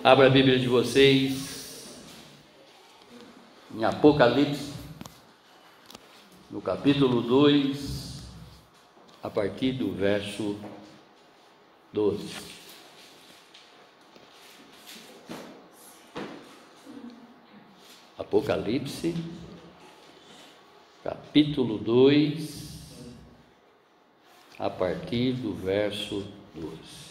Abra a Bíblia de vocês em Apocalipse, no capítulo 2, a partir do verso 12. Apocalipse, capítulo 2, a partir do verso 12.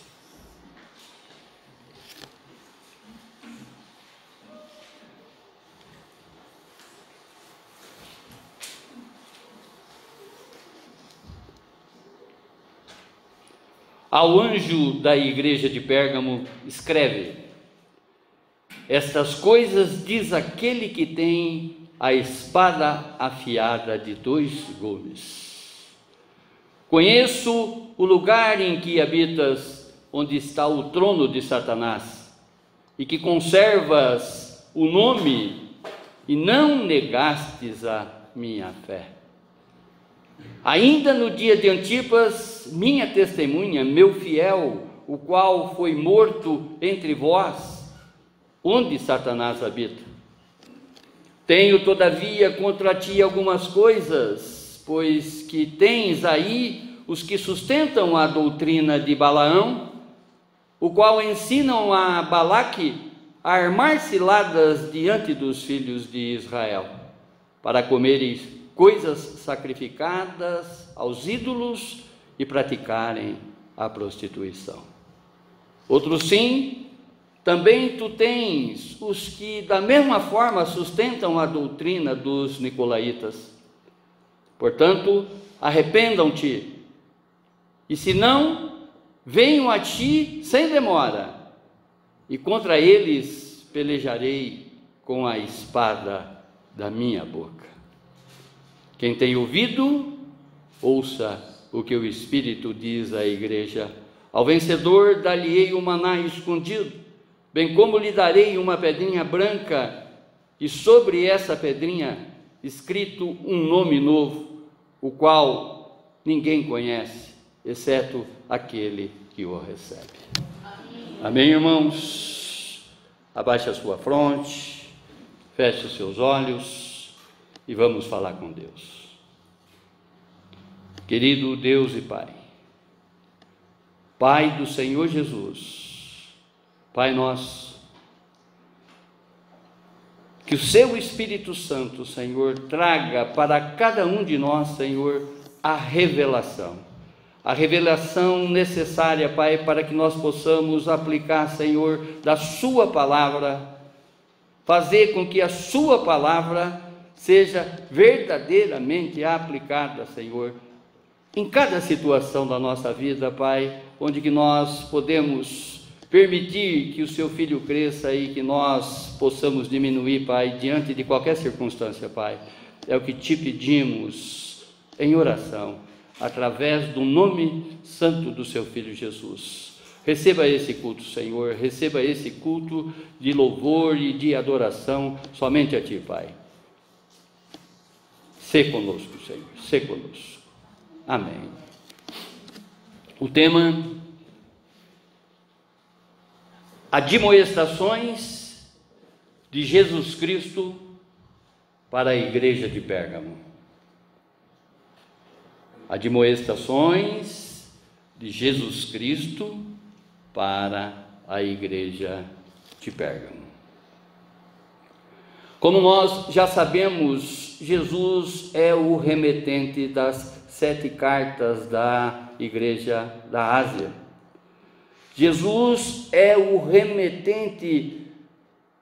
Ao anjo da igreja de Pérgamo escreve: estas coisas diz aquele que tem a espada afiada de 2 gumes. Conheço o lugar em que habitas, onde está o trono de Satanás, e que conservas o nome e não negastes a minha fé. Ainda no dia de Antipas, minha testemunha, meu fiel, o qual foi morto entre vós, onde Satanás habita. Tenho, todavia, contra ti algumas coisas, pois que tens aí os que sustentam a doutrina de Balaão, o qual ensinam a Balaque a armar ciladas diante dos filhos de Israel, para comerem coisas sacrificadas aos ídolos e praticarem a prostituição. Outro sim, também tu tens os que da mesma forma sustentam a doutrina dos nicolaítas. Portanto, arrependam-te, e se não, venham a ti sem demora, e contra eles pelejarei com a espada da minha boca. Quem tem ouvido, ouça o que o Espírito diz à igreja. Ao vencedor dar-lhe-ei o maná escondido, bem como lhe darei uma pedrinha branca, e sobre essa pedrinha escrito um nome novo, o qual ninguém conhece, exceto aquele que o recebe. Amém, irmãos? Abaixe a sua fronte, feche os seus olhos e vamos falar com Deus. Querido Deus e Pai, Pai do Senhor Jesus, Pai nosso, que o Seu Espírito Santo, Senhor, traga para cada um de nós, Senhor, a revelação necessária, Pai, para que nós possamos aplicar, Senhor, da Sua palavra, fazer com que a Sua palavra seja verdadeiramente aplicada, Senhor, em cada situação da nossa vida, Pai, onde que nós podemos permitir que o Seu Filho cresça e que nós possamos diminuir, Pai, diante de qualquer circunstância, Pai. É o que te pedimos em oração, através do nome santo do Seu Filho Jesus. Receba esse culto, Senhor, receba esse culto de louvor e de adoração somente a Ti, Pai. Sê conosco, Senhor, sê conosco. Amém. O tema: admoestações de Jesus Cristo para a igreja de Pérgamo. Admoestações de Jesus Cristo para a igreja de Pérgamo. Como nós já sabemos, Jesus é o remetente das 7 cartas da igreja da Ásia. Jesus é o remetente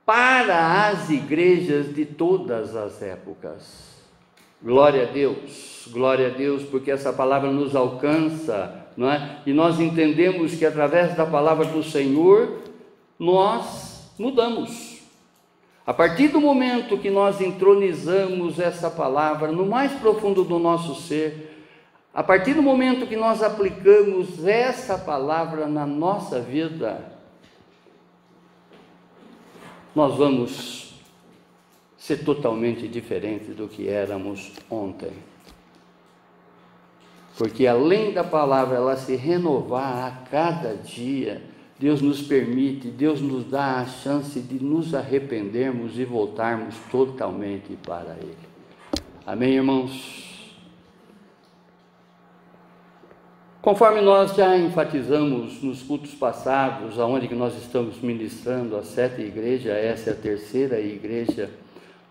para as igrejas de todas as épocas. Glória a Deus, porque essa palavra nos alcança, não é? E nós entendemos que através da palavra do Senhor, nós mudamos. A partir do momento que nós entronizamos essa palavra no mais profundo do nosso ser, a partir do momento que nós aplicamos essa palavra na nossa vida, nós vamos ser totalmente diferentes do que éramos ontem. Porque além da palavra ela se renovar a cada dia, Deus nos permite, Deus nos dá a chance de nos arrependermos e voltarmos totalmente para Ele. Amém, irmãos? Conforme nós já enfatizamos nos cultos passados, aonde que nós estamos ministrando as 7 igrejas, essa é a terceira igreja,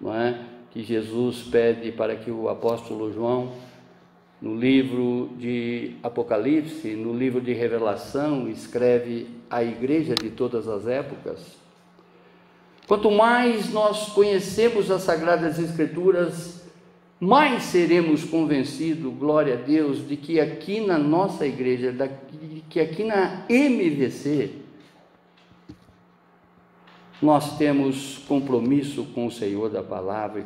não é? Que Jesus pede para que o apóstolo João, no livro de Apocalipse, no livro de Revelação, escreve a igreja de todas as épocas. Quanto mais nós conhecemos as Sagradas Escrituras, mais seremos convencidos, glória a Deus, de que aqui na nossa igreja, que aqui na MVC, nós temos compromisso com o Senhor da palavra e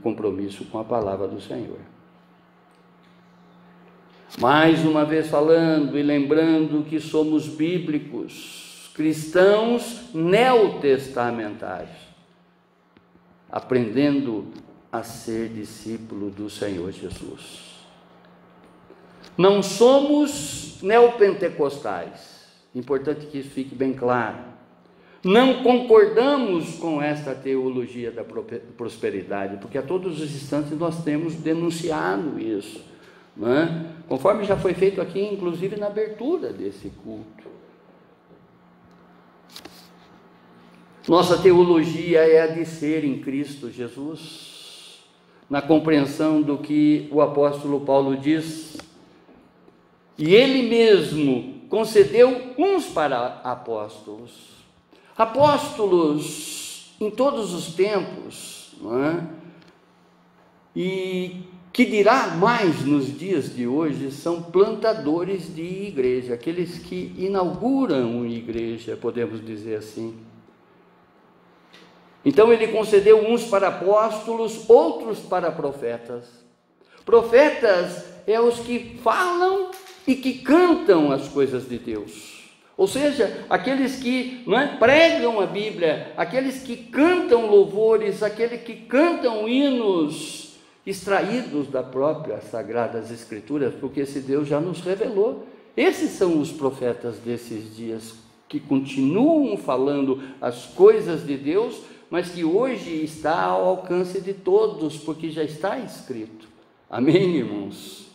compromisso com a palavra do Senhor. Mais uma vez falando e lembrando que somos bíblicos, cristãos neotestamentários, aprendendo a ser discípulo do Senhor Jesus. Não somos neopentecostais, importante que isso fique bem claro. Não concordamos com esta teologia da prosperidade, porque a todos os instantes nós temos denunciado isso, não é? Conforme já foi feito aqui, inclusive na abertura desse culto. Nossa teologia é a de ser em Cristo Jesus, na compreensão do que o apóstolo Paulo diz, e ele mesmo concedeu uns para apóstolos em todos os tempos, não é? E que dirá mais nos dias de hoje, são plantadores de igreja, aqueles que inauguram uma igreja, podemos dizer assim. Então ele concedeu uns para apóstolos, outros para profetas. Profetas é os que falam e que cantam as coisas de Deus. Ou seja, aqueles que pregam a Bíblia, aqueles que cantam louvores, aqueles que cantam hinos extraídos da própria Sagradas Escrituras, porque esse Deus já nos revelou. Esses são os profetas desses dias, que continuam falando as coisas de Deus, mas que hoje está ao alcance de todos, porque já está escrito. Amém, irmãos?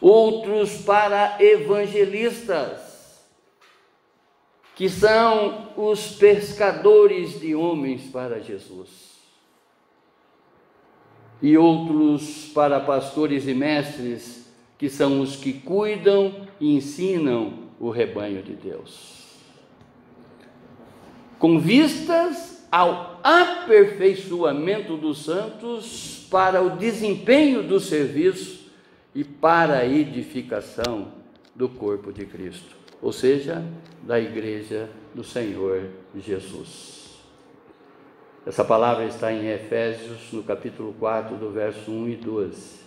Outros para evangelistas, que são os pescadores de homens para Jesus. E outros para pastores e mestres, que são os que cuidam e ensinam o rebanho de Deus, com vistas ao aperfeiçoamento dos santos, para o desempenho do serviço e para a edificação do corpo de Cristo, ou seja, da igreja do Senhor Jesus. Essa palavra está em Efésios, no capítulo 4, do verso 1 e 12.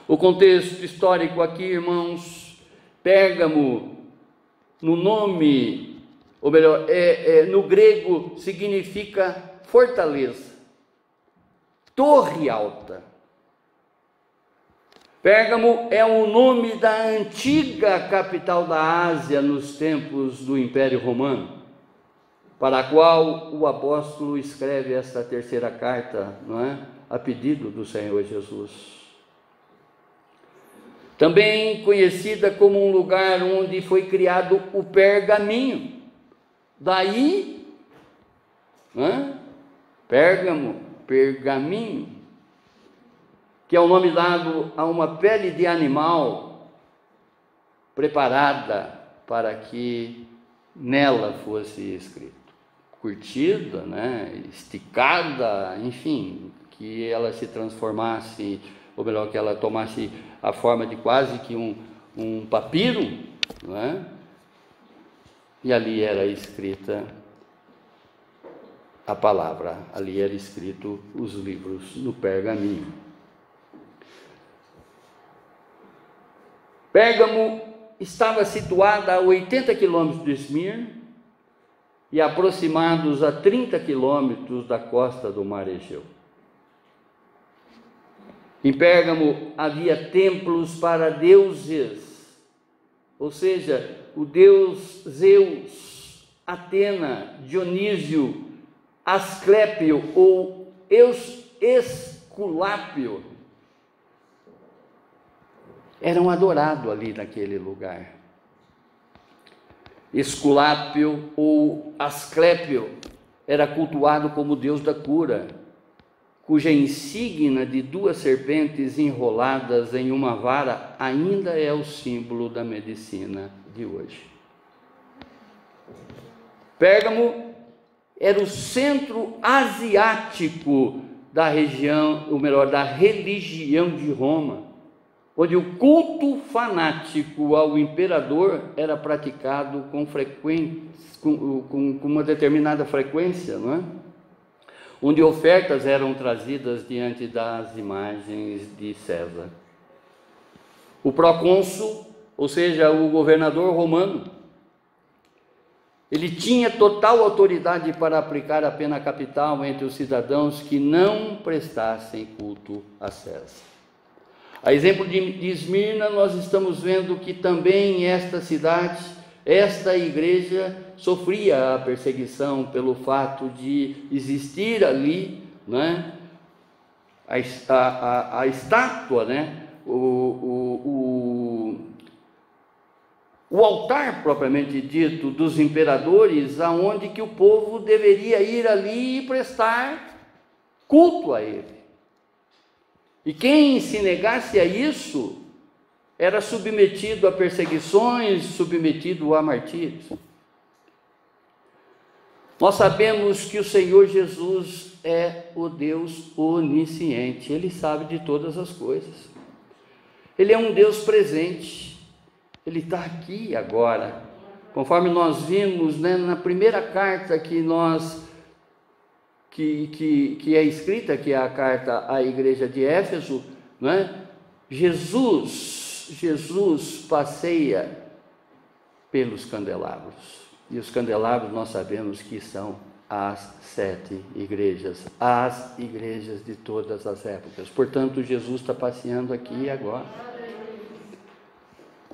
O contexto histórico aqui, irmãos, Pérgamo, no nome, ou melhor, no grego significa fortaleza, torre alta. Pérgamo é o nome da antiga capital da Ásia nos tempos do Império Romano, para a qual o apóstolo escreve esta terceira carta, a pedido do Senhor Jesus. Também conhecida como um lugar onde foi criado o pergaminho. Daí, Pérgamo, pergaminho, que é o nome dado a uma pele de animal preparada para que nela fosse escrito. Curtida, esticada, enfim, que ela se transformasse, ou melhor, que ela tomasse a forma de quase que um papiro, e ali era escrita a palavra, ali era escrito os livros no pergaminho. Pérgamo estava situada a 80 quilômetros de Esmirna e aproximados a 30 quilômetros da costa do Mar Egeu. Em Pérgamo havia templos para deuses, ou seja, o deus Zeus, Atena, Dionísio, Asclépio ou Esculápio eram adorados ali naquele lugar. Esculápio ou Asclépio era cultuado como deus da cura, cuja insígnia de 2 serpentes enroladas em uma vara ainda é o símbolo da medicina de hoje. Pérgamo era o centro asiático da região, ou melhor, da religião de Roma, onde o culto fanático ao imperador era praticado com uma determinada frequência, não é? Onde ofertas eram trazidas diante das imagens de César. O procônsul, ou seja, o governador romano, ele tinha total autoridade para aplicar a pena capital entre os cidadãos que não prestassem culto a César. A exemplo de Esmirna, nós estamos vendo que também esta cidade, esta igreja, sofria a perseguição pelo fato de existir ali, né, a estátua, né, o altar propriamente dito dos imperadores, aonde que o povo deveria ir ali e prestar culto a ele. E quem se negasse a isso era submetido a perseguições, submetido a martírios. Nós sabemos que o Senhor Jesus é o Deus onisciente, Ele sabe de todas as coisas. Ele é um Deus presente, Ele está aqui agora. Conforme nós vimos, né, na primeira carta que é escrita, que é a carta à igreja de Éfeso, né, Jesus passeia pelos candelabros. E os candelabros nós sabemos que são as 7 igrejas, as igrejas de todas as épocas. Portanto, Jesus está passeando aqui e agora.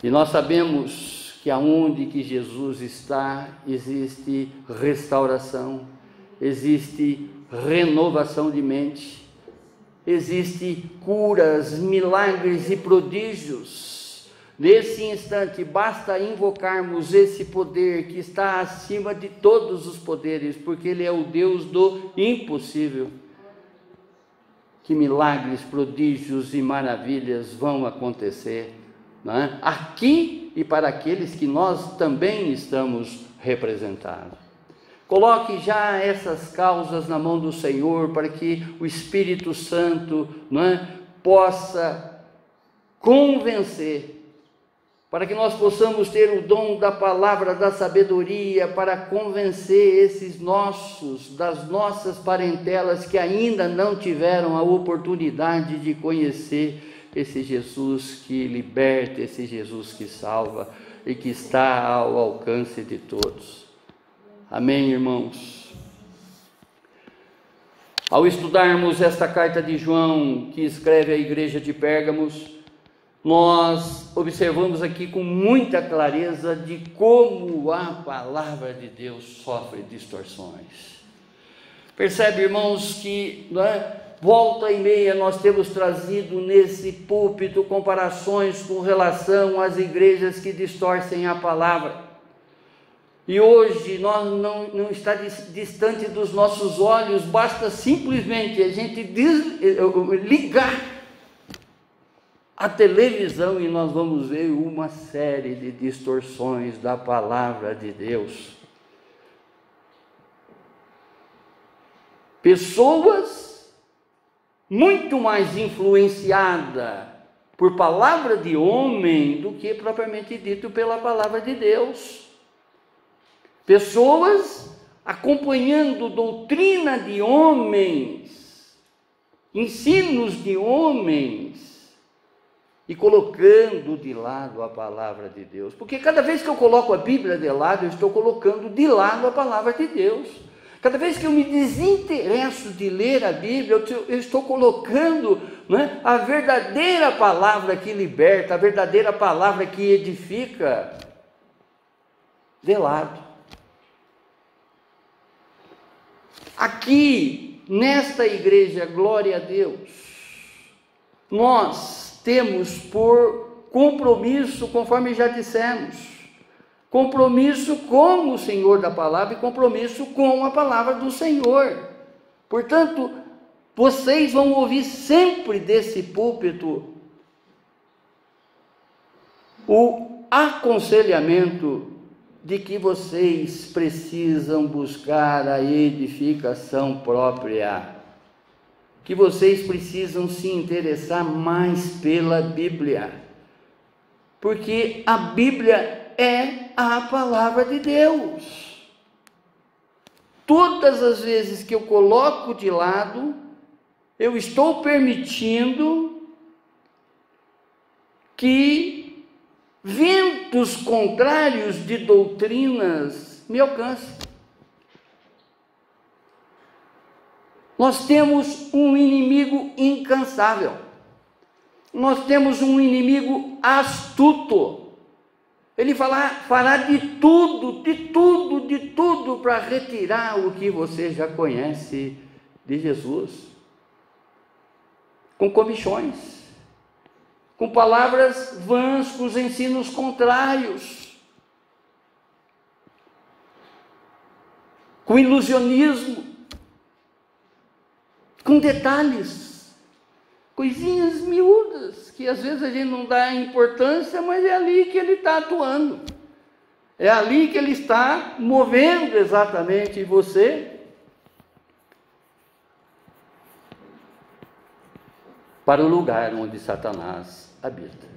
E nós sabemos que aonde que Jesus está, existe restauração, existe renovação de mente, existe curas, milagres e prodígios. Nesse instante, basta invocarmos esse poder que está acima de todos os poderes, porque Ele é o Deus do impossível, que milagres, prodígios e maravilhas vão acontecer, não é? Aqui e para aqueles que nós também estamos representados. Coloque já essas causas na mão do Senhor, para que o Espírito Santo, não é, possa convencer, para que nós possamos ter o dom da palavra, da sabedoria, para convencer das nossas parentelas que ainda não tiveram a oportunidade de conhecer esse Jesus que liberta, esse Jesus que salva e que está ao alcance de todos. Amém, irmãos? Ao estudarmos esta carta de João, que escreve à igreja de Pérgamos, nós observamos aqui com muita clareza de como a palavra de Deus sofre distorções. Percebe, irmãos, que, não é, volta e meia nós temos trazido nesse púlpito comparações com relação às igrejas que distorcem a palavra. E hoje nós não está distante dos nossos olhos, basta simplesmente a gente ligar a televisão e nós vamos ver uma série de distorções da palavra de Deus. Pessoas muito mais influenciadas por palavra de homem do que propriamente dito pela palavra de Deus. Pessoas acompanhando doutrina de homens, ensinos de homens, e colocando de lado a palavra de Deus. Porque cada vez que eu coloco a Bíblia de lado, eu estou colocando de lado a palavra de Deus. Cada vez que eu me desinteresso de ler a Bíblia, eu estou colocando, né, a verdadeira palavra que liberta, a verdadeira palavra que edifica. velado. Aqui, nesta igreja, glória a Deus, nós temos por compromisso, conforme já dissemos, compromisso com o Senhor da palavra e compromisso com a palavra do Senhor. Portanto, vocês vão ouvir sempre desse púlpito o aconselhamento de que vocês precisam buscar a edificação própria, que vocês precisam se interessar mais pela Bíblia, porque a Bíblia é a palavra de Deus. Todas as vezes que eu coloco de lado, eu estou permitindo que ventos contrários de doutrinas me alcancem. Nós temos um inimigo incansável, nós temos um inimigo astuto. Ele fará de tudo para retirar o que você já conhece de Jesus, com comichões, com palavras vãs, com os ensinos contrários, com ilusionismo, com detalhes, coisinhas miúdas, que às vezes a gente não dá importância, mas é ali que ele está atuando, é ali que ele está movendo exatamente você para o lugar onde Satanás habita.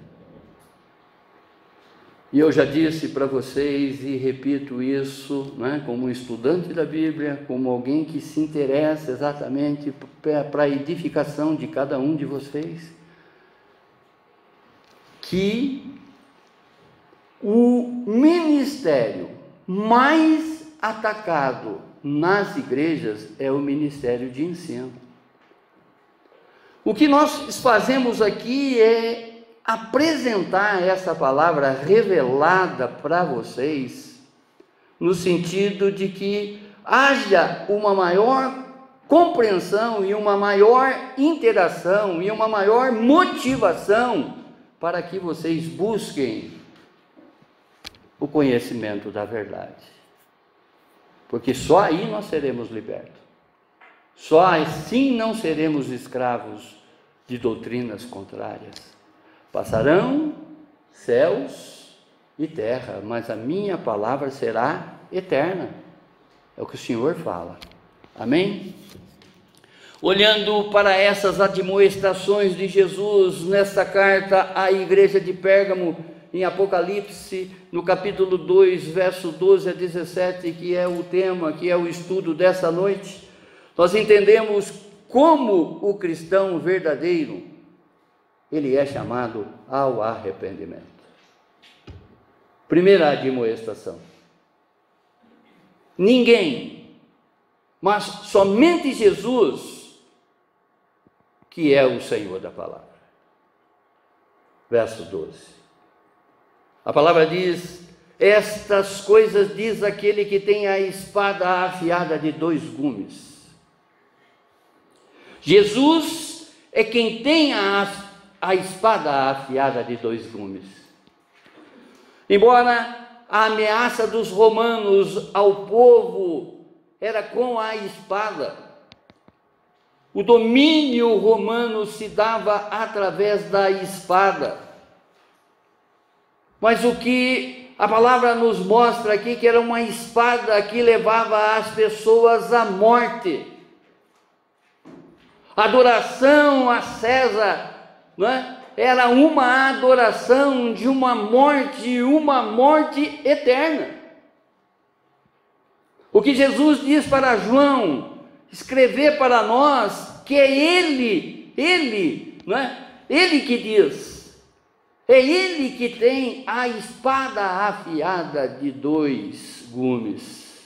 E eu já disse para vocês e repito isso, né, como estudante da Bíblia, como alguém que se interessa exatamente para a edificação de cada um de vocês, que o ministério mais atacado nas igrejas é o ministério de ensino. O que nós fazemos aqui é apresentar essa palavra revelada para vocês, no sentido de que haja uma maior compreensão e uma maior interação e uma maior motivação para que vocês busquem o conhecimento da verdade, porque só aí nós seremos libertos, só assim não seremos escravos de doutrinas contrárias. Passarão céus e terra, mas a minha palavra será eterna. É o que o Senhor fala. Amém? Olhando para essas admoestações de Jesus nesta carta à igreja de Pérgamo, em Apocalipse, no capítulo 2, verso 12 a 17, que é o tema, que é o estudo dessa noite, nós entendemos como o cristão verdadeiro ele é chamado ao arrependimento. Primeira admoestação: ninguém, mas somente Jesus, que é o Senhor da palavra. Verso 12. A palavra diz: estas coisas diz aquele que tem a espada afiada de 2 gumes. Jesus é quem tem a espada afiada de 2 gumes. Embora a ameaça dos romanos ao povo era com a espada, o domínio romano se dava através da espada. Mas o que a palavra nos mostra aqui, que era uma espada que levava as pessoas à morte. Adoração a César, não é? Era uma adoração de uma morte eterna. O que Jesus diz para João, escrever para nós, que é ele, não é? Ele que diz, é ele que tem a espada afiada de 2 gumes.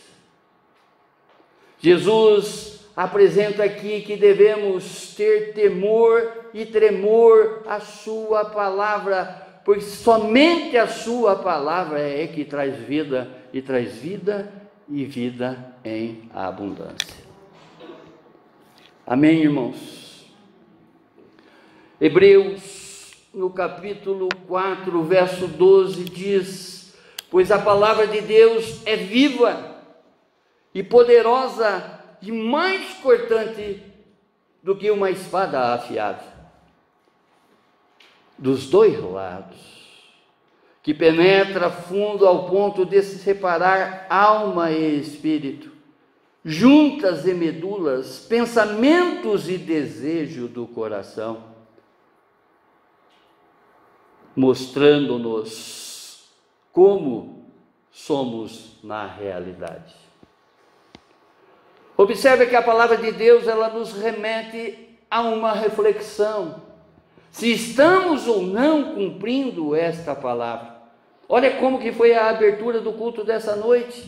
Jesus apresenta aqui que devemos ter temor e tremor à sua palavra, pois somente a sua palavra é que traz vida e traz vida e vida em abundância. Amém, irmãos? Hebreus, no capítulo 4, verso 12, diz: pois a palavra de Deus é viva e poderosa e mais cortante do que uma espada afiada, dos dois lados, que penetra fundo ao ponto de se separar alma e espírito, juntas e medulas, pensamentos e desejo do coração, mostrando-nos como somos na realidade. Observe que a palavra de Deus, ela nos remete a uma reflexão, se estamos ou não cumprindo esta palavra. Olha como que foi a abertura do culto dessa noite,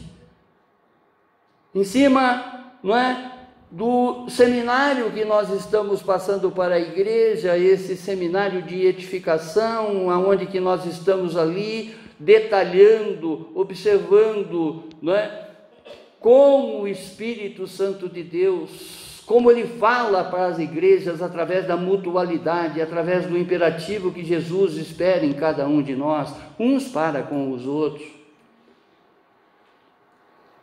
em cima, não é, do seminário que nós estamos passando para a igreja, esse seminário de edificação, aonde que nós estamos ali detalhando, observando, não é, como o Espírito Santo de Deus, como ele fala para as igrejas através da mutualidade, através do imperativo que Jesus espera em cada um de nós, uns para com os outros.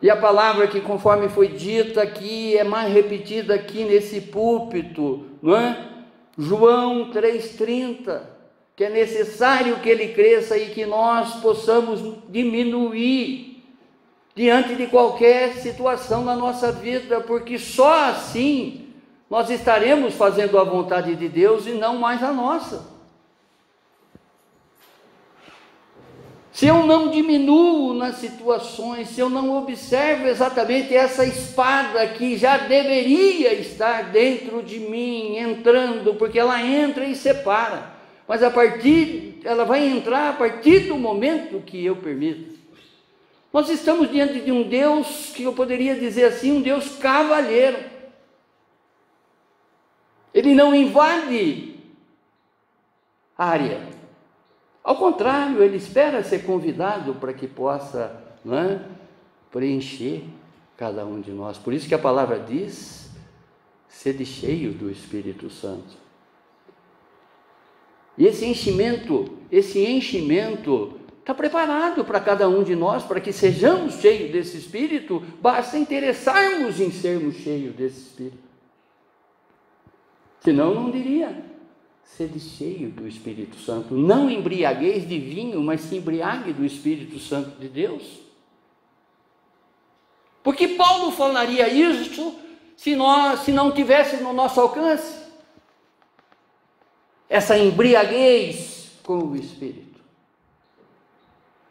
E a palavra que, conforme foi dita aqui, é mais repetida aqui nesse púlpito, não é? João 3,30, que é necessário que ele cresça e que nós possamos diminuir diante de qualquer situação na nossa vida, porque só assim nós estaremos fazendo a vontade de Deus e não mais a nossa. Se eu não diminuo nas situações, se eu não observo exatamente essa espada que já deveria estar dentro de mim, entrando, porque ela entra e separa, mas ela vai entrar a partir do momento que eu permito. Nós estamos diante de um Deus que eu poderia dizer assim, um Deus cavalheiro. Ele não invade área. Ao contrário, ele espera ser convidado para que possa, não é, preencher cada um de nós. Por isso que a palavra diz: sede cheio do Espírito Santo. E esse enchimento está preparado para cada um de nós, para que sejamos cheios desse Espírito. Basta interessarmos em sermos cheios desse Espírito. Senão não diria: sede cheio do Espírito Santo. Não embriagueis de vinho, mas se embriague do Espírito Santo de Deus. Porque Paulo falaria isso se não tivesse no nosso alcance essa embriaguez com o Espírito,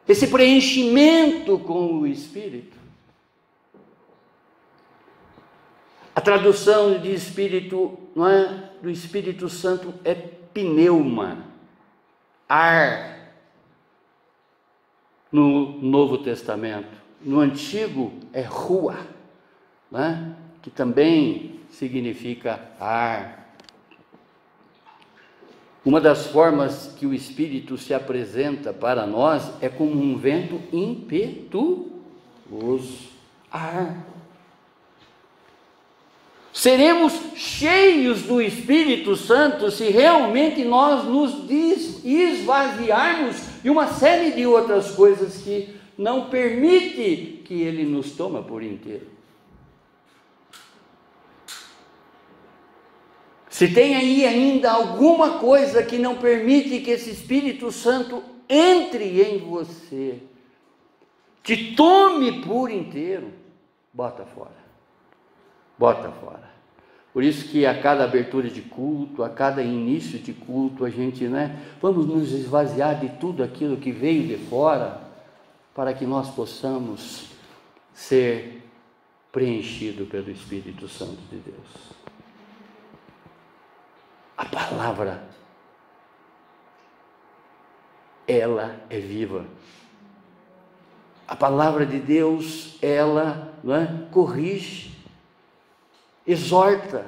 esse preenchimento com o Espírito. A tradução de Espírito, não é, do Espírito Santo é pneuma, ar, no Novo Testamento. No Antigo é rua, não é, que também significa ar. Uma das formas que o Espírito se apresenta para nós é como um vento impetuoso, ar. Seremos cheios do Espírito Santo se realmente nós nos esvaziarmos de uma série de outras coisas que não permite que Ele nos tome por inteiro. Se tem aí ainda alguma coisa que não permite que esse Espírito Santo entre em você, te tome por inteiro, bota fora. Bota fora. Por isso que a cada abertura de culto, a cada início de culto, a gente, vamos nos esvaziar de tudo aquilo que veio de fora, para que nós possamos ser preenchidos pelo Espírito Santo de Deus. A palavra, ela é viva. A palavra de Deus, ela corrige, exorta,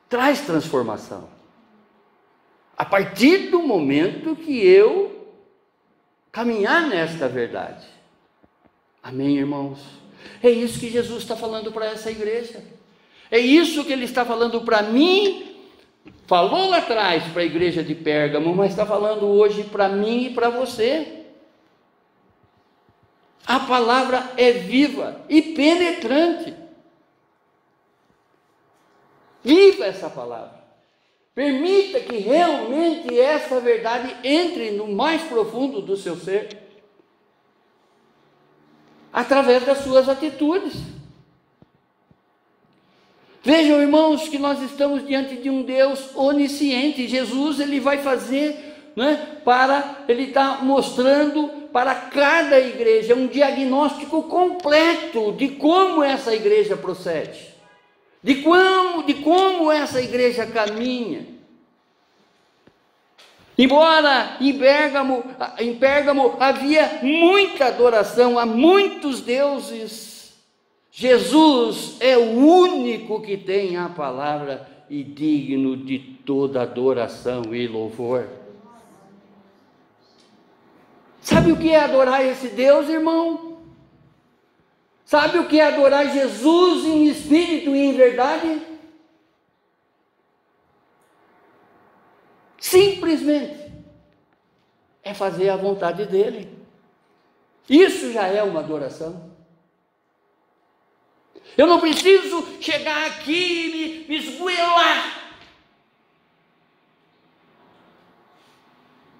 traz transformação. A partir do momento que eu caminhar nesta verdade, Amém, irmãos? É isso que Jesus está falando para essa igreja. É isso que Ele está falando para mim. Falou lá atrás para a igreja de Pérgamo, mas está falando hoje para mim e para você. A palavra é viva e penetrante. Viva essa palavra. Permita que realmente essa verdade entre no mais profundo do seu ser, através das suas atitudes. Vejam, irmãos, que nós estamos diante de um Deus onisciente. Jesus, Ele vai fazer, Ele está mostrando para cada igreja um diagnóstico completo de como essa igreja procede, de como essa igreja caminha. Embora em Pérgamo havia muita adoração a muitos deuses, Jesus é o único que tem a palavra e digno de toda adoração e louvor. Sabe o que é adorar esse Deus, irmão? Sabe o que é adorar Jesus em espírito e em verdade? Simplesmente é fazer a vontade dele. Isso já é uma adoração. Eu não preciso chegar aqui e me esgoelar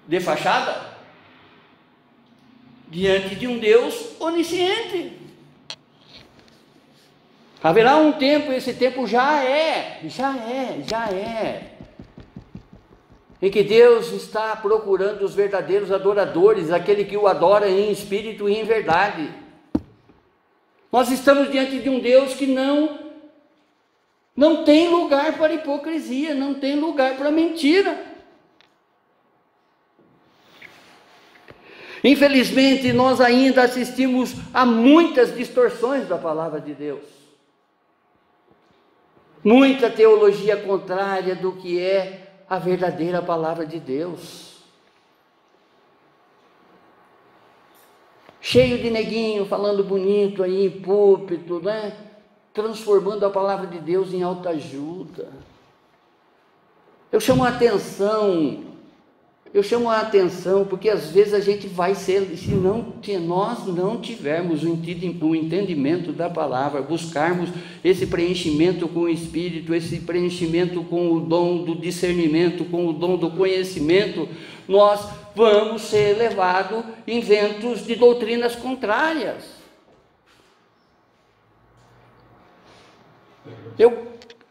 de fachada diante de um Deus onisciente. Haverá um tempo, esse tempo já é, em que Deus está procurando os verdadeiros adoradores, aquele que o adora em espírito e em verdade. Nós estamos diante de um Deus que não tem lugar para hipocrisia, não tem lugar para mentira. Infelizmente, nós ainda assistimos a muitas distorções da palavra de Deus. Muita teologia contrária do que é a verdadeira palavra de Deus. Cheio de neguinho, falando bonito aí em púlpito, transformando a palavra de Deus em autoajuda. Eu chamo a atenção, porque às vezes a gente vai ser, se nós não tivermos o entendimento da palavra, buscarmos esse preenchimento com o Espírito, esse preenchimento com o dom do discernimento, com o dom do conhecimento, nós vamos ser levados em ventos de doutrinas contrárias.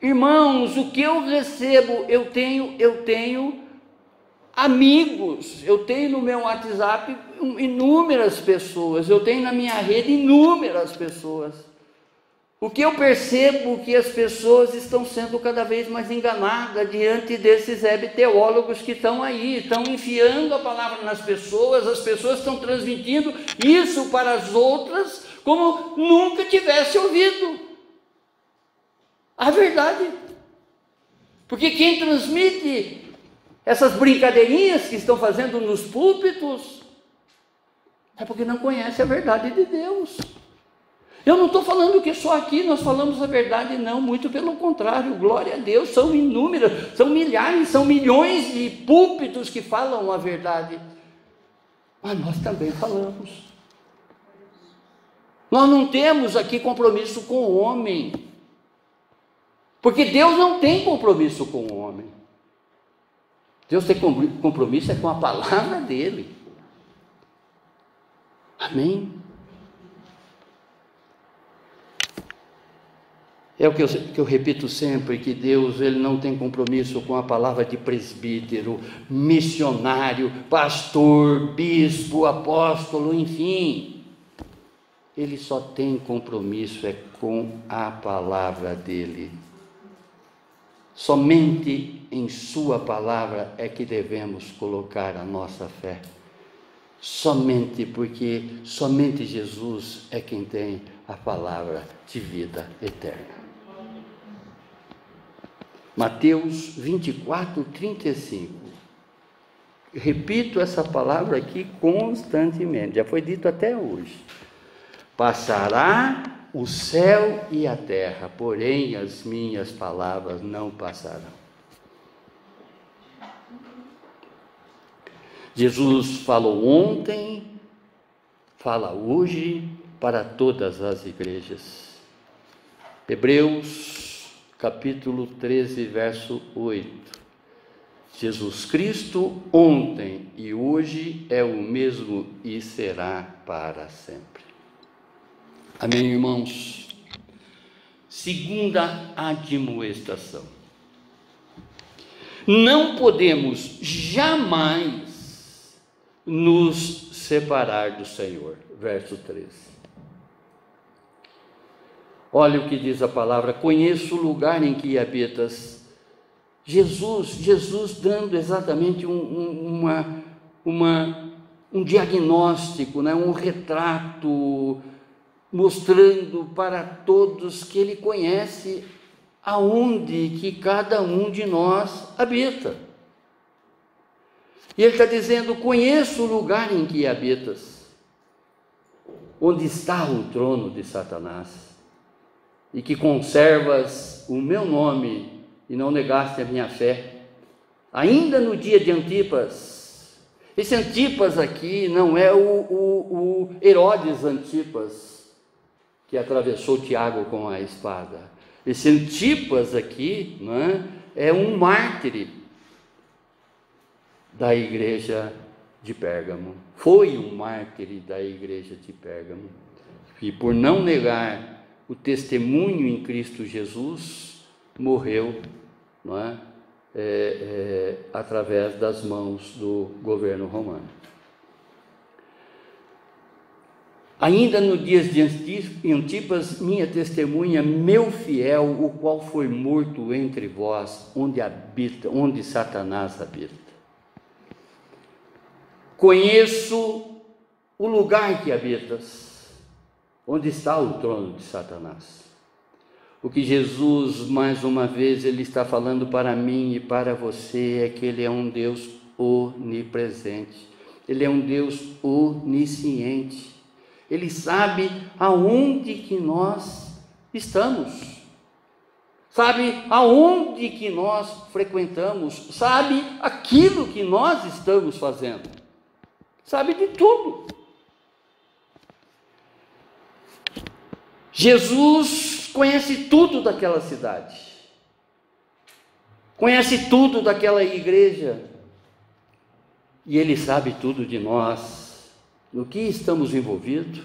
Irmãos, o que eu recebo, eu tenho amigos, eu tenho no meu WhatsApp inúmeras pessoas, eu tenho na minha rede inúmeras pessoas. O que eu percebo que as pessoas estão sendo cada vez mais enganadas diante desses teólogos que estão aí, estão enfiando a palavra nas pessoas, as pessoas estão transmitindo isso para as outras como nunca tivesse ouvido a verdade. Porque quem transmite essas brincadeirinhas que estão fazendo nos púlpitos é porque não conhece a verdade de Deus. Eu não estou falando que só aqui nós falamos a verdade, não, muito pelo contrário, glória a Deus, são inúmeras, são milhares, são milhões de púlpitos que falam a verdade, mas nós também falamos. Nós não temos aqui compromisso com o homem, porque Deus não tem compromisso com o homem. Deus tem compromisso com a palavra dele. Amém? É o que eu repito sempre, que Deus ele não tem compromisso com a palavra de presbítero, missionário, pastor, bispo, apóstolo, enfim. Ele só tem compromisso com a palavra dele. Somente em sua palavra é que devemos colocar a nossa fé. Porque somente Jesus é quem tem a palavra de vida eterna. Mateus 24, 35. Repito essa palavra aqui constantemente, já foi dito até hoje. Passará o céu e a terra, porém as minhas palavras não passarão. Jesus falou ontem, fala hoje para todas as igrejas. Hebreus capítulo 13, verso 8. Jesus Cristo ontem e hoje é o mesmo e será para sempre. Amém, irmãos? Segunda admoestação. Não podemos jamais nos separar do Senhor. Verso 13. Olha o que diz a palavra: conheço o lugar em que habitas. Jesus dando exatamente um diagnóstico, né? Um retrato, mostrando para todos que Ele conhece aonde que cada um de nós habita. E Ele está dizendo: conheço o lugar em que habitas, onde está o trono de Satanás, e que conservas o meu nome e não negaste a minha fé, ainda no dia de Antipas. Esse Antipas aqui não é o Herodes Antipas, que atravessou Tiago com a espada. Esse Antipas aqui, né, é um mártir da igreja de Pérgamo. Foi um mártir da igreja de Pérgamo, e por não negar o testemunho em Cristo Jesus, morreu, não é? Através das mãos do governo romano. Ainda no dias de Antipas, minha testemunha, meu fiel, o qual foi morto entre vós, onde Satanás habita. Conheço o lugar que habitas, onde está o trono de Satanás. O que Jesus, mais uma vez, Ele está falando para mim e para você, é que Ele é um Deus onipresente, Ele é um Deus onisciente, Ele sabe aonde que nós estamos, sabe aonde que nós frequentamos, sabe aquilo que nós estamos fazendo, sabe de tudo. Jesus conhece tudo daquela cidade, conhece tudo daquela igreja, e Ele sabe tudo de nós, no que estamos envolvidos.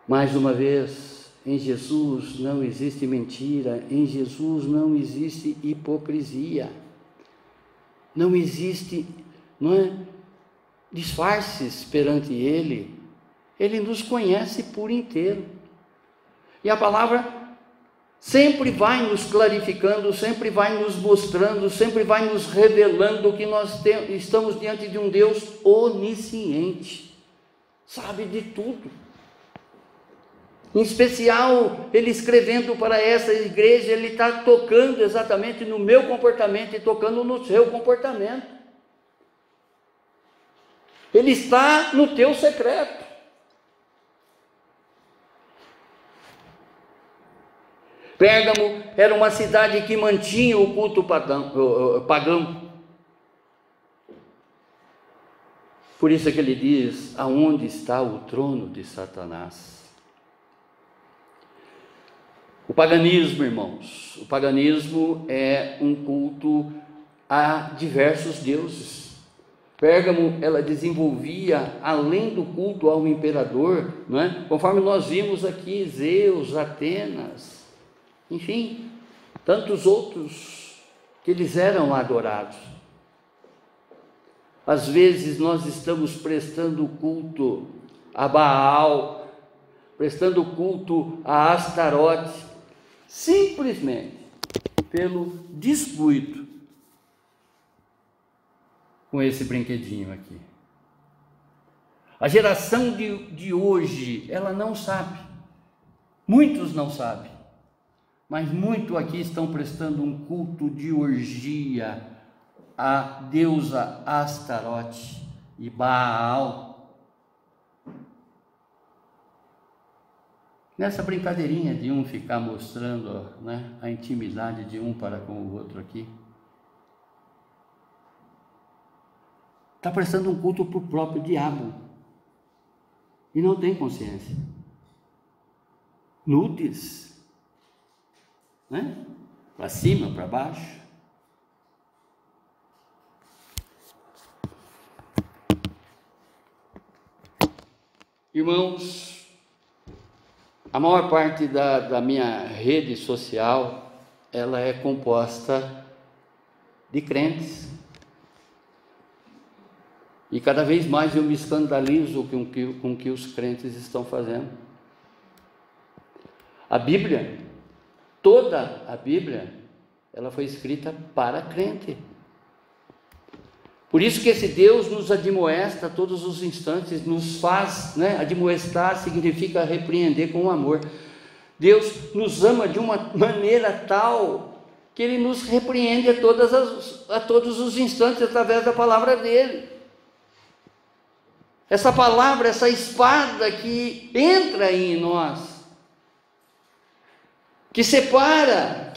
Mais uma vez, em Jesus não existe mentira, em Jesus não existe hipocrisia, não existe, disfarces perante Ele. Ele nos conhece por inteiro, e a palavra sempre vai nos clarificando, sempre vai nos mostrando, sempre vai nos revelando que nós estamos diante de um Deus onisciente, sabe de tudo. Em especial, Ele escrevendo para essa igreja, Ele está tocando exatamente no meu comportamento e tocando no seu comportamento. Ele está no teu secreto. Pérgamo era uma cidade que mantinha o culto pagão. Por isso é que ele diz: aonde está o trono de Satanás? O paganismo, irmãos, o paganismo é um culto a diversos deuses. Pérgamo, ela desenvolvia, além do culto ao imperador, não é? Conforme nós vimos aqui, Zeus, Atenas, enfim, tantos outros que eles eram adorados. Às vezes nós estamos prestando culto a Baal, prestando culto a Astarote, simplesmente pelo descuido com esse brinquedinho aqui. A geração de hoje, ela não sabe, muitos não sabem, mas muitos aqui estão prestando um culto de orgia a deusa Astarote e Baal. Nessa brincadeirinha de um ficar mostrando, né, a intimidade de um para com o outro aqui, está prestando um culto para o próprio diabo e não tem consciência. Nudes, né? Para cima, para baixo. Irmãos, a maior parte da minha rede social, ela é composta de crentes. E cada vez mais eu me escandalizo com o que os crentes estão fazendo. A Bíblia, toda a Bíblia, ela foi escrita para crente. Por isso que esse Deus nos admoesta a todos os instantes, nos faz, né? Admoestar significa repreender com amor. Deus nos ama de uma maneira tal que Ele nos repreende a todos os instantes através da palavra dEle. Essa palavra, essa espada que entra em nós, que separa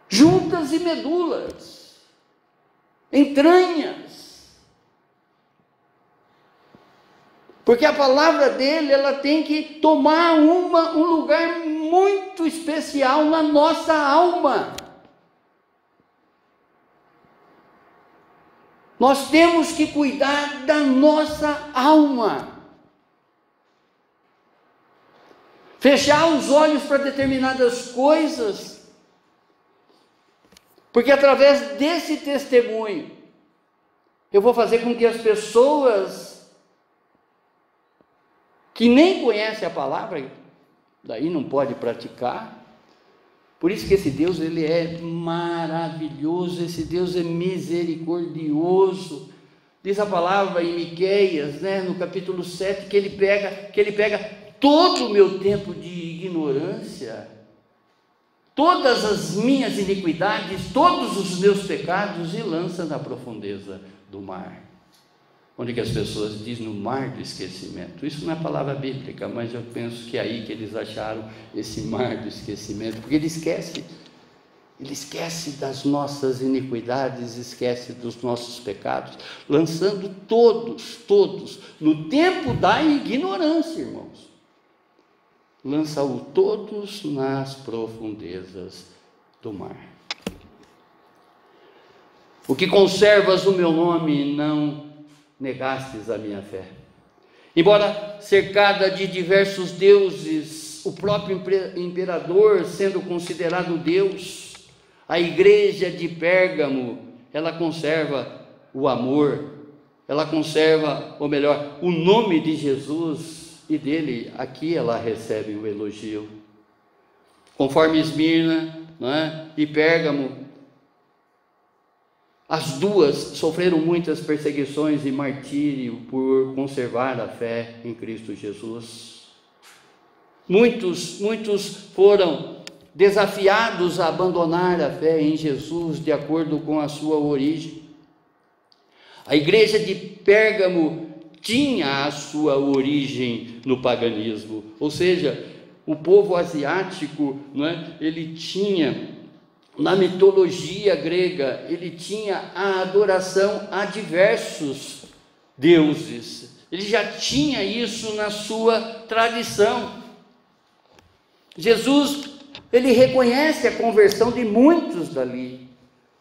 juntas e medulas, entranhas, porque a palavra dele, ela tem que tomar um lugar muito especial na nossa alma. Nós temos que cuidar da nossa alma. Fechar os olhos para determinadas coisas, porque através desse testemunho, eu vou fazer com que as pessoas que nem conhecem a palavra, daí não pode praticar. Por isso que esse Deus, ele é maravilhoso, esse Deus é misericordioso. Diz a palavra em Miqueias, né, no capítulo 7, que ele pega todo o meu tempo de ignorância, todas as minhas iniquidades, todos os meus pecados, e lança na profundeza do mar. Onde que as pessoas dizem no mar do esquecimento. Isso não é palavra bíblica, mas eu penso que é aí que eles acharam esse mar do esquecimento, porque ele esquece das nossas iniquidades, esquece dos nossos pecados, lançando todos, no tempo da ignorância, irmãos, lança-o todos nas profundezas do mar. O que conservas o meu nome, não negastes a minha fé. Embora cercada de diversos deuses, o próprio imperador sendo considerado Deus, a igreja de Pérgamo, ela conserva o amor, ela conserva, ou melhor, o nome de Jesus, e dele aqui ela recebe o elogio. Conforme Esmirna, né, e Pérgamo, as duas sofreram muitas perseguições e martírio por conservar a fé em Cristo Jesus. Muitos foram desafiados a abandonar a fé em Jesus de acordo com a sua origem. A igreja de Pérgamo tinha a sua origem no paganismo, ou seja, o povo asiático, não é? Ele tinha, na mitologia grega, ele tinha a adoração a diversos deuses, ele já tinha isso na sua tradição. Jesus, ele reconhece a conversão de muitos dali,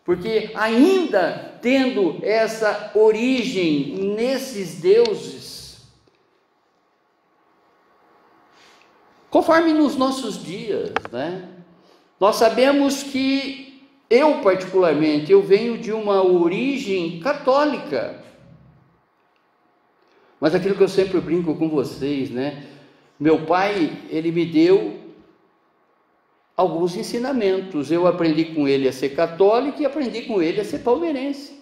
porque ainda tendo essa origem nesses deuses, conforme nos nossos dias, né? Nós sabemos que eu particularmente, eu venho de uma origem católica, mas aquilo que eu sempre brinco com vocês, né? Meu pai, ele me deu alguns ensinamentos. Eu aprendi com ele a ser católico e aprendi com ele a ser palmeirense.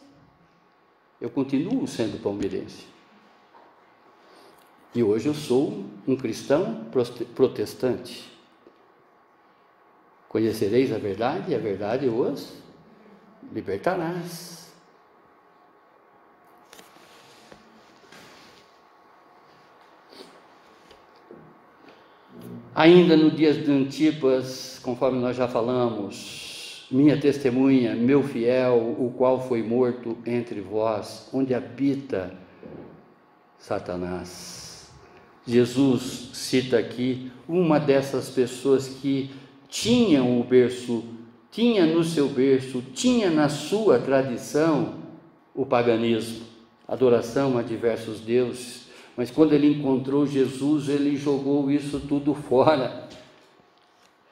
Eu continuo sendo palmeirense. E hoje eu sou um cristão protestante. Conhecereis a verdade, e a verdade os libertarás. Ainda no dia de Antipas, conforme nós já falamos, minha testemunha, meu fiel, o qual foi morto entre vós, onde habita Satanás. Jesus cita aqui uma dessas pessoas que tinham o berço, tinha no seu berço, tinha na sua tradição o paganismo, adoração a diversos deuses, mas quando ele encontrou Jesus, ele jogou isso tudo fora.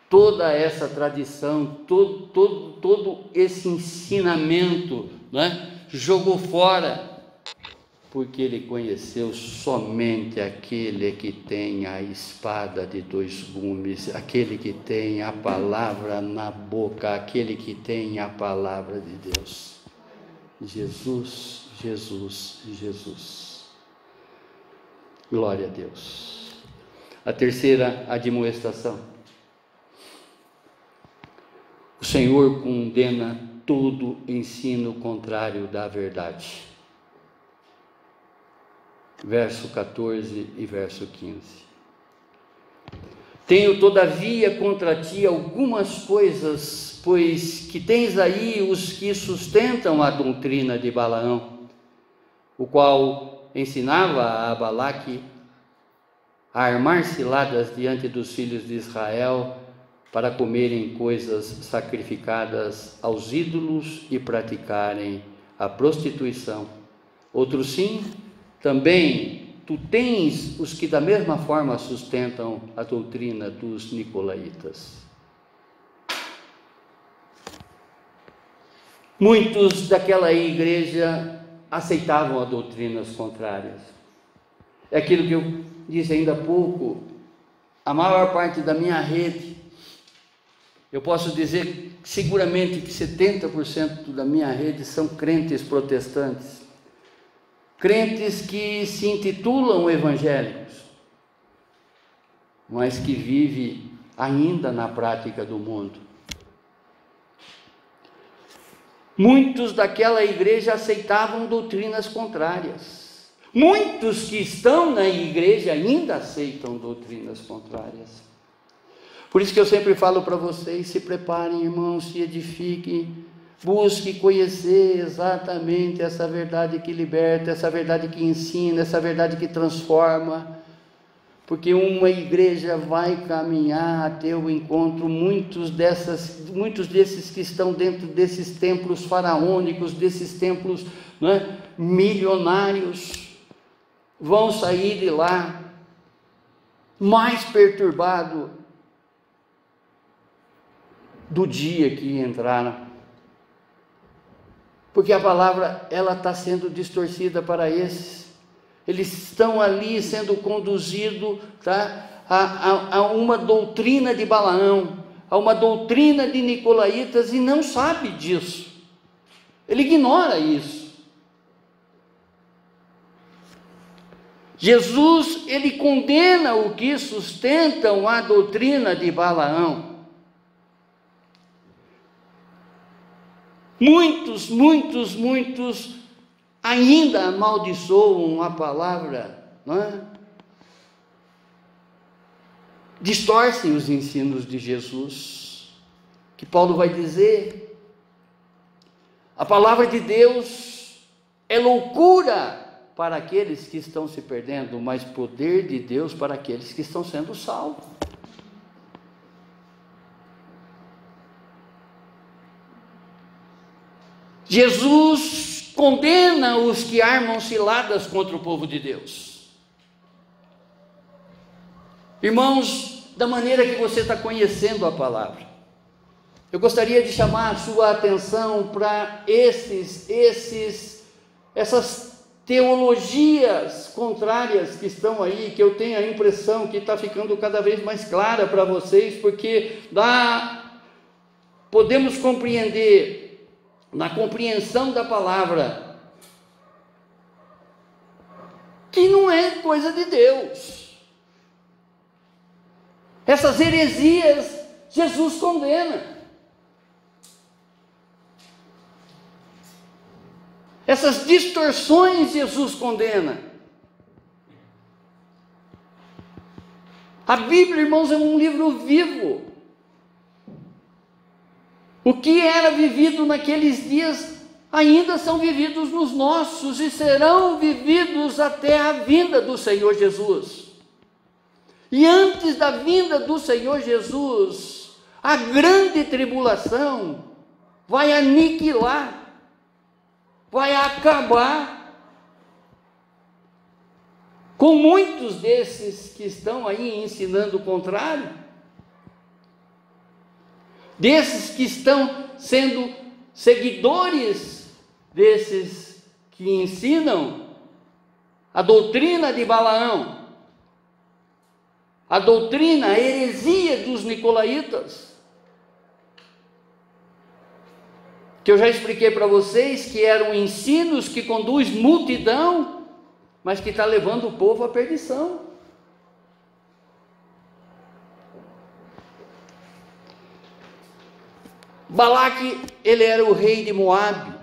Toda essa tradição, todo esse ensinamento, né, jogou fora, porque ele conheceu somente aquele que tem a espada de dois gumes, aquele que tem a palavra na boca, aquele que tem a palavra de Deus. Jesus, Jesus, Jesus. Glória a Deus. A terceira admoestação. O Senhor condena todo ensino contrário da verdade. Verso 14 e verso 15. Tenho todavia contra ti algumas coisas, pois que tens aí os que sustentam a doutrina de Balaão, o qual ensinava a Balaque a armar ciladas diante dos filhos de Israel para comerem coisas sacrificadas aos ídolos e praticarem a prostituição. Outros sim, também tu tens os que da mesma forma sustentam a doutrina dos nicolaítas. Muitos daquela igreja aceitavam as doutrinas contrárias. É aquilo que eu disse ainda há pouco, a maior parte da minha rede, eu posso dizer seguramente que 70% da minha rede são crentes protestantes, crentes que se intitulam evangélicos, mas que vivem ainda na prática do mundo. Muitos daquela igreja aceitavam doutrinas contrárias. Muitos que estão na igreja ainda aceitam doutrinas contrárias. Por isso que eu sempre falo para vocês, se preparem, irmãos, se edifiquem, busque conhecer exatamente essa verdade que liberta, essa verdade que ensina, essa verdade que transforma, porque uma igreja vai caminhar a ter o encontro, muitos desses que estão dentro desses templos faraônicos, desses templos, né, milionários, vão sair de lá mais perturbado do dia que entraram, porque a palavra ela está sendo distorcida para esses. Eles estão ali sendo conduzidos, tá, a uma doutrina de Balaão, a uma doutrina de nicolaítas, e não sabe disso. Ele ignora isso. Jesus, ele condena o que sustentam a doutrina de Balaão. Muitos ainda amaldiçoam a palavra, não é? Distorcem os ensinos de Jesus, que Paulo vai dizer, a palavra de Deus é loucura para aqueles que estão se perdendo, mas poder de Deus para aqueles que estão sendo salvos. Jesus condena os que armam ciladas contra o povo de Deus. Irmãos, da maneira que você está conhecendo a palavra, eu gostaria de chamar a sua atenção para essas teologias contrárias que estão aí, que eu tenho a impressão que está ficando cada vez mais clara para vocês, porque podemos compreender, na compreensão da palavra, que não é coisa de Deus. Essas heresias Jesus condena. Essas distorções Jesus condena. A Bíblia, irmãos, é um livro vivo. O que era vivido naqueles dias ainda são vividos nos nossos e serão vividos até a vinda do Senhor Jesus. E antes da vinda do Senhor Jesus, a grande tribulação vai aniquilar, vai acabar com muitos desses que estão aí ensinando o contrário, desses que estão sendo seguidores desses que ensinam a doutrina de Balaão, a doutrina, a heresia dos nicolaítas, que eu já expliquei para vocês que eram ensinos que conduz multidão, mas que está levando o povo à perdição. Balaque, ele era o rei de Moabe.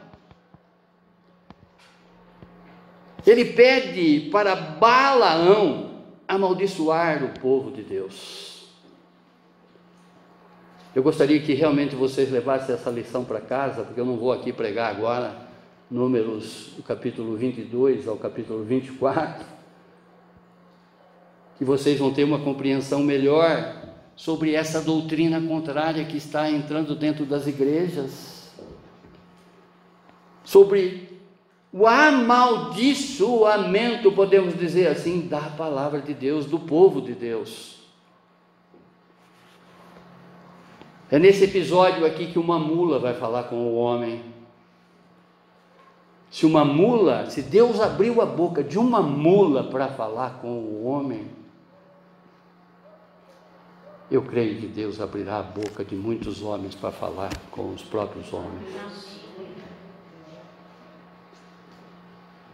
Ele pede para Balaão amaldiçoar o povo de Deus. Eu gostaria que realmente vocês levassem essa lição para casa, porque eu não vou aqui pregar agora Números, do capítulo 22 ao capítulo 24, que vocês vão ter uma compreensão melhor sobre essa doutrina contrária que está entrando dentro das igrejas, sobre o amaldiçoamento, podemos dizer assim, da palavra de Deus, do povo de Deus. É nesse episódio aqui que uma mula vai falar com o homem. Se Deus abriu a boca de uma mula para falar com o homem, eu creio que Deus abrirá a boca de muitos homens para falar com os próprios homens.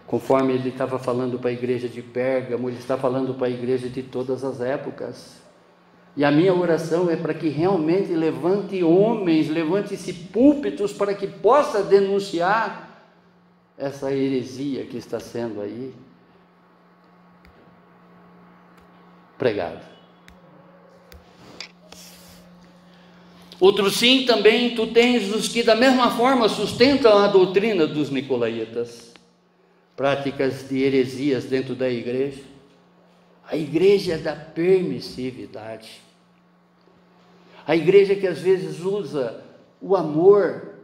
Conforme ele estava falando para a igreja de Pérgamo, ele está falando para a igreja de todas as épocas. E a minha oração é para que realmente levante homens, levante-se púlpitos para que possa denunciar essa heresia que está sendo aí pregada. Outro sim, também tu tens os que da mesma forma sustentam a doutrina dos nicolaítas, práticas de heresias dentro da igreja, a igreja da permissividade, a igreja que às vezes usa o amor,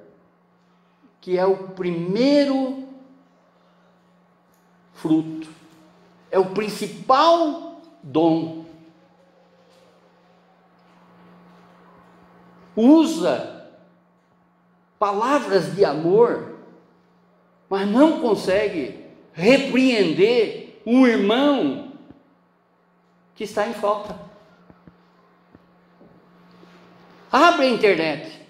que é o primeiro fruto, é o principal dom, usa palavras de amor, mas não consegue repreender um irmão que está em falta. Abre a internet.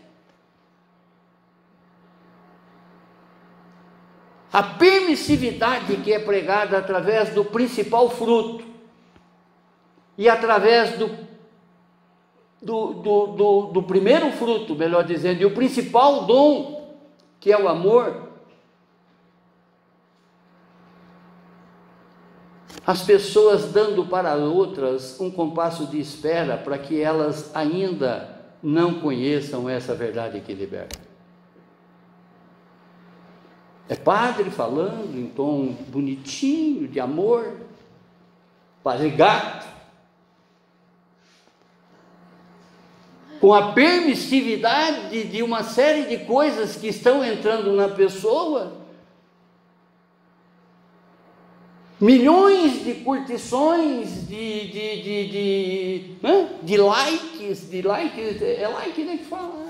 A permissividade que é pregada através do principal fruto e através do primeiro fruto, melhor dizendo, e o principal dom, que é o amor, as pessoas dando para outras um compasso de espera para que elas ainda não conheçam essa verdade que liberta. É padre falando em tom bonitinho, de amor, padre gato, com a permissividade de uma série de coisas que estão entrando na pessoa, milhões de curtições, de likes, é like, né, que fala.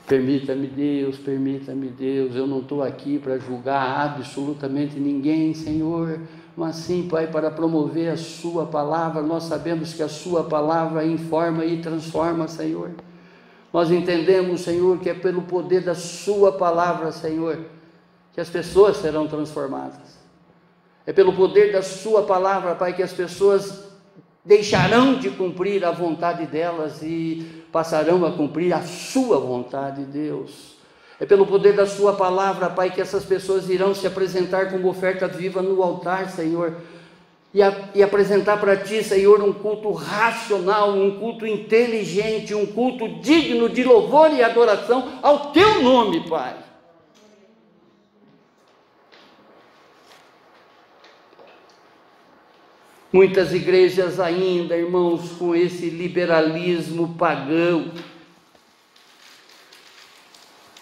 Permita-me Deus, eu não estou aqui para julgar absolutamente ninguém, Senhor, mas sim, Pai, para promover a sua palavra. Nós sabemos que a sua palavra informa e transforma, Senhor. Nós entendemos, Senhor, que é pelo poder da sua palavra, Senhor, que as pessoas serão transformadas. É pelo poder da sua palavra, Pai, que as pessoas deixarão de cumprir a vontade delas e passarão a cumprir a sua vontade, Deus. É pelo poder da sua palavra, Pai, que essas pessoas irão se apresentar como oferta viva no altar, Senhor, e apresentar para Ti, Senhor, um culto racional, um culto inteligente, um culto digno de louvor e adoração ao Teu nome, Pai. Muitas igrejas ainda, irmãos, com esse liberalismo pagão,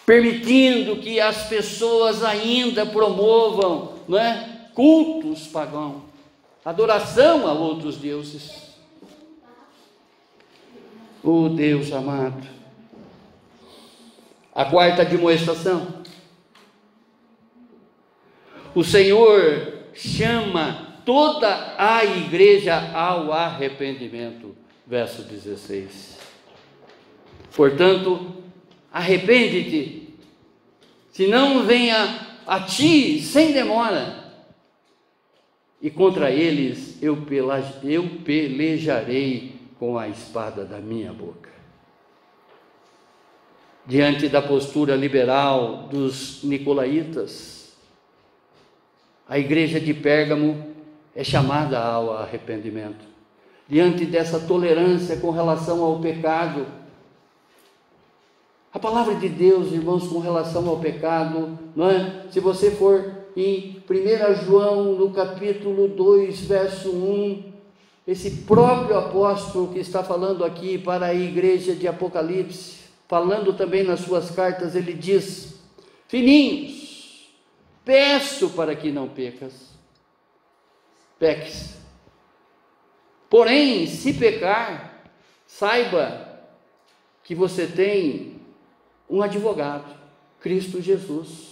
permitindo que as pessoas ainda promovam, não é, cultos pagãos, adoração a outros deuses. Oh Deus amado, a quarta admoestação, o Senhor chama toda a igreja ao arrependimento, verso 16. Portanto, arrepende-te, senão venha a ti sem demora, e contra eles eu pelejarei com a espada da minha boca. Diante da postura liberal dos nicolaítas, a igreja de Pérgamo é chamada ao arrependimento. Diante dessa tolerância com relação ao pecado, a palavra de Deus, irmãos, com relação ao pecado, não é? Se você for em 1 João, no capítulo 2, verso 1, esse próprio apóstolo que está falando aqui para a igreja de Apocalipse, falando também nas suas cartas, ele diz: filhinhos, peço para que não peques. Porém, se pecar, saiba que você tem um advogado, Cristo Jesus.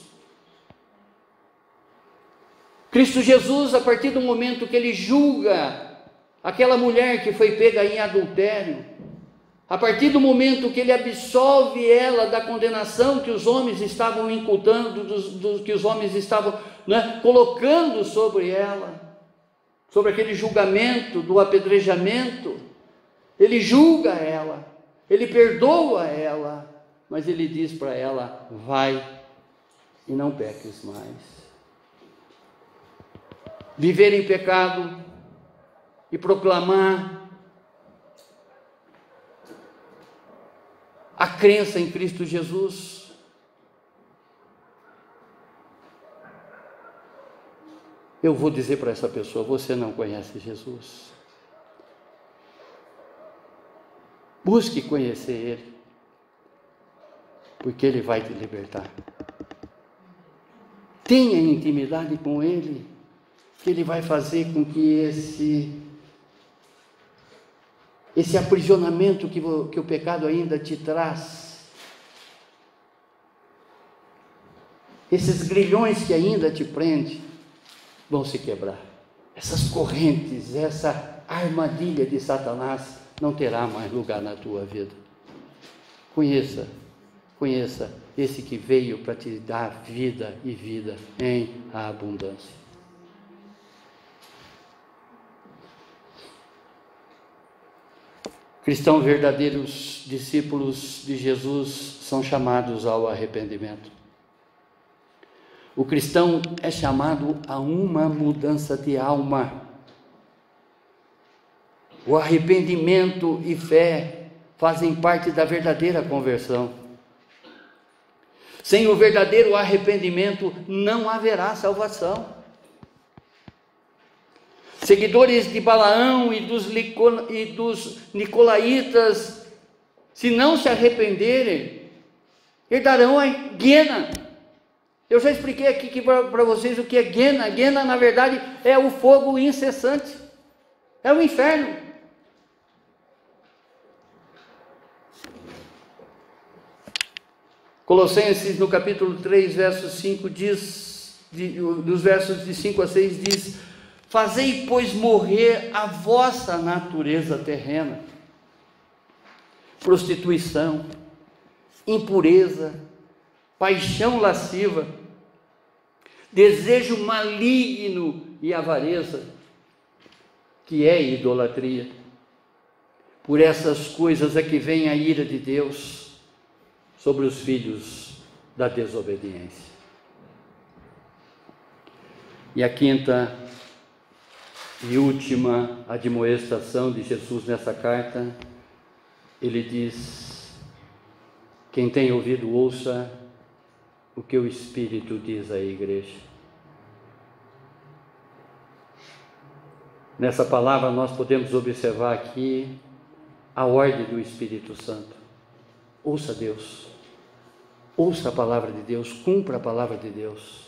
Cristo Jesus, a partir do momento que ele julga aquela mulher que foi pega em adultério, a partir do momento que ele absolve ela da condenação que os homens estavam imputando, que os homens estavam, né, colocando sobre ela, sobre aquele julgamento do apedrejamento, ele julga ela, ele perdoa ela, mas ele diz para ela: vai e não peques mais. Viver em pecado e proclamar a crença em Cristo Jesus, eu vou dizer para essa pessoa: você não conhece Jesus. Busque conhecer Ele, porque Ele vai te libertar. Tenha intimidade com Ele, que Ele vai fazer com que esse aprisionamento que o pecado ainda te traz, esses grilhões que ainda te prendem, vão se quebrar. Essas correntes, essa armadilha de Satanás não terá mais lugar na tua vida. Conheça esse que veio para te dar vida e vida em abundância. Cristãos verdadeiros, discípulos de Jesus, são chamados ao arrependimento. O cristão é chamado a uma mudança de alma. O arrependimento e fé fazem parte da verdadeira conversão. Sem o verdadeiro arrependimento não haverá salvação. Seguidores de Balaão e dos nicolaítas, se não se arrependerem, herdarão a guena. Eu já expliquei aqui para vocês o que é guena. Guena, na verdade, é o fogo incessante, é o inferno. Colossenses, no capítulo 3, verso 5, dos versos de 5 a 6, diz: fazei, pois, morrer a vossa natureza terrena, prostituição, impureza, paixão lasciva, desejo maligno e avareza, que é idolatria. Por essas coisas é que vem a ira de Deus sobre os filhos da desobediência. E a quinta e última admoestação de Jesus nessa carta, ele diz: quem tem ouvido, ouça o que o Espírito diz à igreja. Nessa palavra nós podemos observar aqui a ordem do Espírito Santo. Ouça Deus, ouça a palavra de Deus, cumpra a palavra de Deus.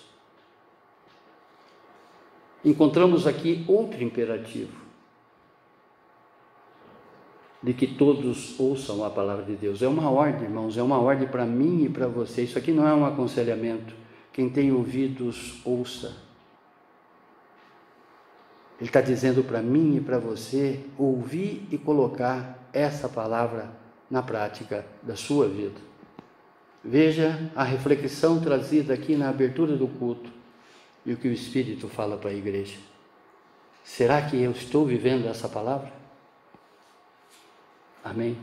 Encontramos aqui outro imperativo, de que todos ouçam a palavra de Deus. É uma ordem, irmãos, é uma ordem para mim e para você. Isso aqui não é um aconselhamento. Quem tem ouvidos, ouça. Ele está dizendo para mim e para você ouvir e colocar essa palavra na prática da sua vida. Veja a reflexão trazida aqui na abertura do culto e o que o Espírito fala para a igreja. Será que eu estou vivendo essa palavra? Amém?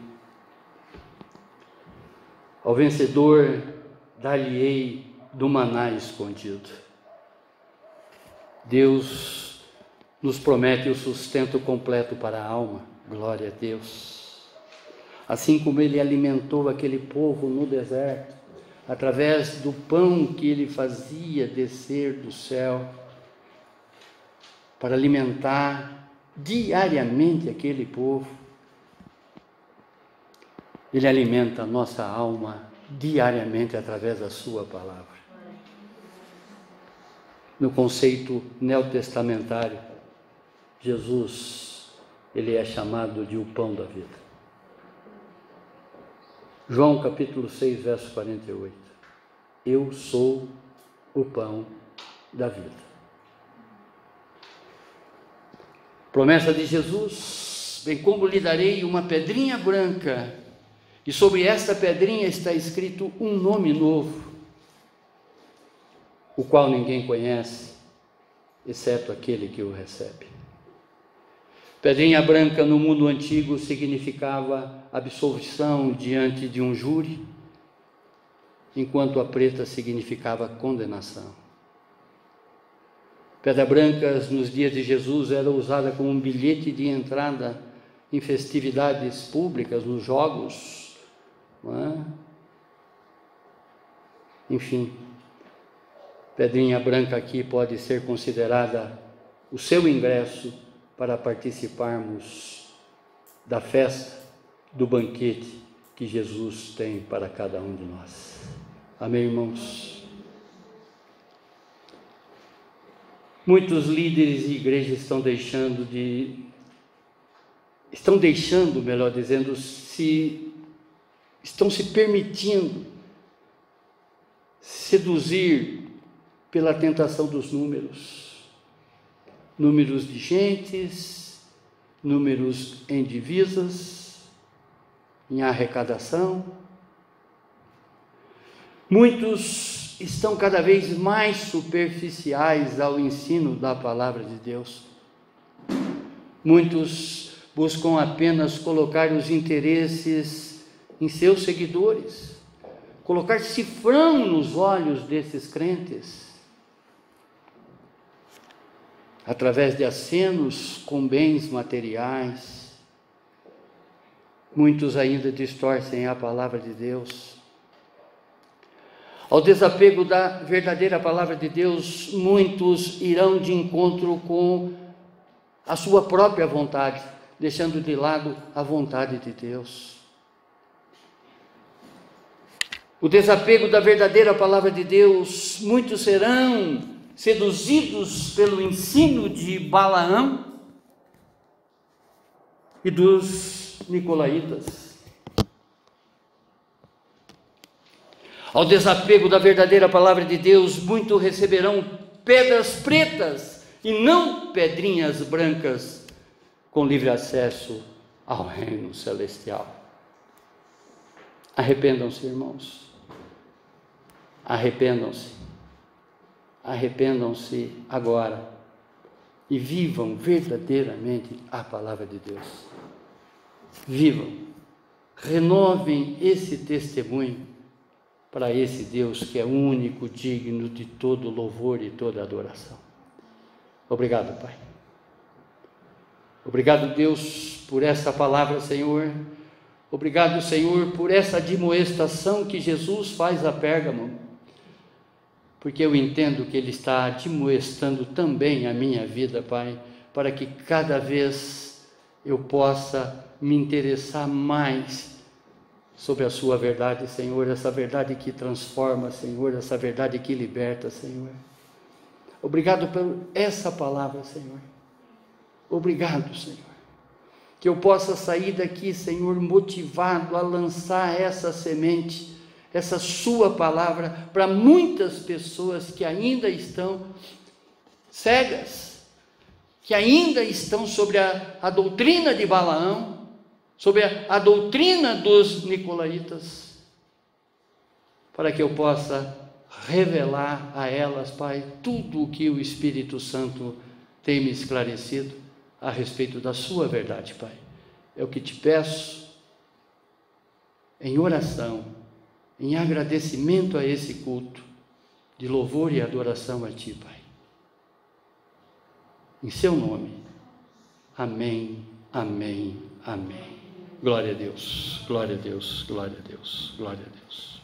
Ao vencedor dar-lhe-ei do maná escondido. Deus nos promete o sustento completo para a alma. Glória a Deus. Assim como Ele alimentou aquele povo no deserto, através do pão que Ele fazia descer do céu, para alimentar diariamente aquele povo, Ele alimenta a nossa alma diariamente através da sua palavra. No conceito neotestamentário, Jesus, Ele é chamado de o pão da vida. João capítulo 6, verso 48. Eu sou o pão da vida. Promessa de Jesus: bem como lhe darei uma pedrinha branca, e sobre esta pedrinha está escrito um nome novo, o qual ninguém conhece, exceto aquele que o recebe. Pedrinha branca no mundo antigo significava absolvição diante de um júri, enquanto a preta significava condenação. Pedra brancas nos dias de Jesus era usada como um bilhete de entrada em festividades públicas, nos jogos, não é? Enfim, pedrinha branca aqui pode ser considerada o seu ingresso para participarmos da festa, do banquete que Jesus tem para cada um de nós. Amém, irmãos? Muitos líderes e igrejas estão deixando, melhor dizendo, estão se permitindo seduzir pela tentação dos números de gentes, números em divisas, em arrecadação. Muitos estão cada vez mais superficiais ao ensino da palavra de Deus. Muitos buscam apenas colocar os interesses em seus seguidores, colocar cifrão nos olhos desses crentes, através de acenos com bens materiais. Muitos ainda distorcem a palavra de Deus. Ao desapego da verdadeira palavra de Deus, muitos irão de encontro com a sua própria vontade, deixando de lado a vontade de Deus. O desapego da verdadeira palavra de Deus, muitos serão seduzidos pelo ensino de Balaão e dos nicolaítas. Ao desapego da verdadeira palavra de Deus, muitos receberão pedras pretas e não pedrinhas brancas, com livre acesso ao reino celestial. Arrependam-se, irmãos. Arrependam-se. Arrependam-se agora e vivam verdadeiramente a palavra de Deus. Vivam, renovem esse testemunho para esse Deus que é único, digno de todo louvor e toda adoração. Obrigado, Pai. Obrigado, Deus, por essa palavra, Senhor. Obrigado, Senhor, por essa admoestação que Jesus faz a Pérgamo, porque eu entendo que Ele está admoestando também a minha vida, Pai, para que cada vez eu possa me interessar mais sobre a Sua verdade, Senhor, essa verdade que transforma, Senhor, essa verdade que liberta, Senhor. Obrigado por essa palavra, Senhor. Obrigado, Senhor. Que eu possa sair daqui, Senhor, motivado a lançar essa semente, essa Sua palavra, para muitas pessoas que ainda estão cegas, que ainda estão sobre a doutrina de Balaão, sobre a doutrina dos nicolaítas, para que eu possa revelar a elas, Pai, tudo o que o Espírito Santo tem me esclarecido a respeito da Sua verdade, Pai. É o que te peço, em oração, em agradecimento a esse culto, de louvor e adoração a Ti, Pai. Em Seu nome. Amém, amém, amém. Glória a Deus, glória a Deus, glória a Deus, glória a Deus.